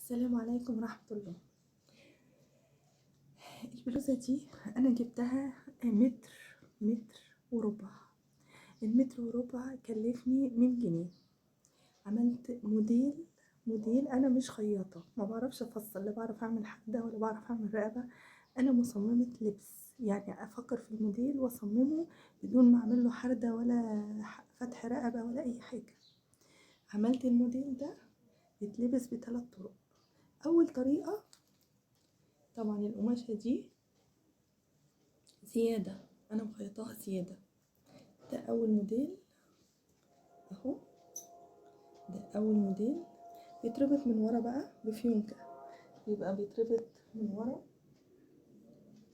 السلام عليكم ورحمة الله. البلوزة دي أنا جبتها متر وربع. المتر وربع كلفني 100 جنيه. عملت موديل. أنا مش خياطة، ما بعرفش أفصل، لا بعرف أعمل حدة ولا بعرف أعمل رقبة. أنا مصممة لبس، يعني أفكر في الموديل وأصممه بدون ما أعمل له حردة ولا فتح رقبة ولا أي حاجة. عملت الموديل ده يتلبس بثلاث طرق. أول طريقة، طبعا القماشة دي زيادة، أنا مخيطاها زيادة. ده أول موديل أهو، ده أول موديل. بيتربط من ورا بقى بفيونكة، بيبقى بيتربط من ورا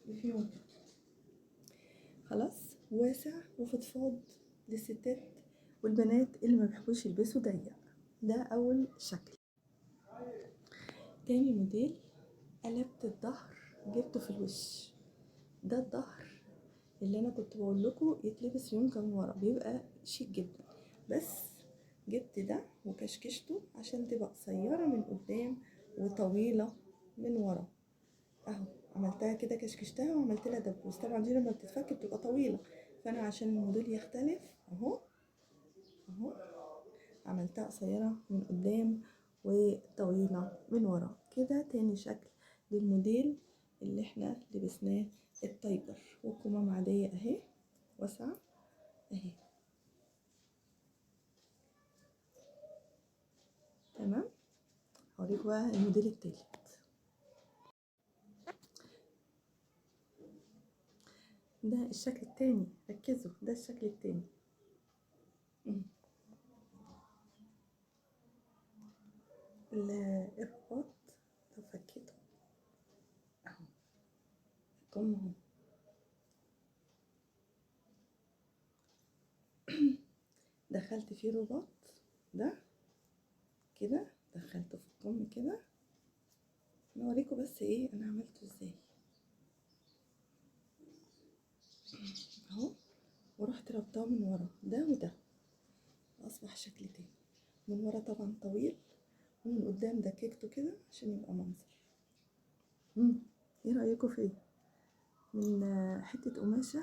بفيونكة، خلاص، واسع وفضفاض للستات والبنات اللي ما بيحبوش يلبسوا ضيق. ده أول شكل. تاني موديل، قلبت الظهر جبته في الوش. ده الظهر اللي انا كنت بقول لكم يتلبس يونكه من ورا، بيبقى شيك جدا، بس جبت ده وكشكشته عشان تبقى قصيره من قدام وطويله من ورا اهو. عملتها كده، كشكشتها وعملت لها دبوس. طبعا دي لما بتتفك بتبقى طويله، فانا عشان الموديل يختلف اهو عملتها قصيره من قدام وطويله من ورا كده. تاني شكل للموديل اللي احنا لبسناه، التايجر، والكمام عاديه اهي، واسعه اهي، تمام. هوريكم بقى الموديل التالت. ده الشكل التاني، ركزوا، ده الشكل التاني. الرباط لو فكيته اهو، الكم اهو دخلت فيه رباط ده كده، دخلته في الكم كده. انا اوريكم بس ايه انا عملته ازاي اهو، ورحت ربطاه من ورا ده وده، اصبح شكل تاني. من ورا طبعا طويل، ومن قدام دككته كده عشان يبقى منظر. ايه رايكم فيه؟ من حته قماشه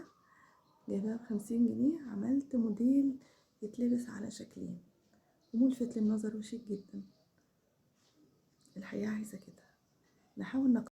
جايباها ب50 جنيه، عملت موديل يتلبس على شكلين وملفت للنظر وشيك جدا. الحقيقة عايزة كده، نحاول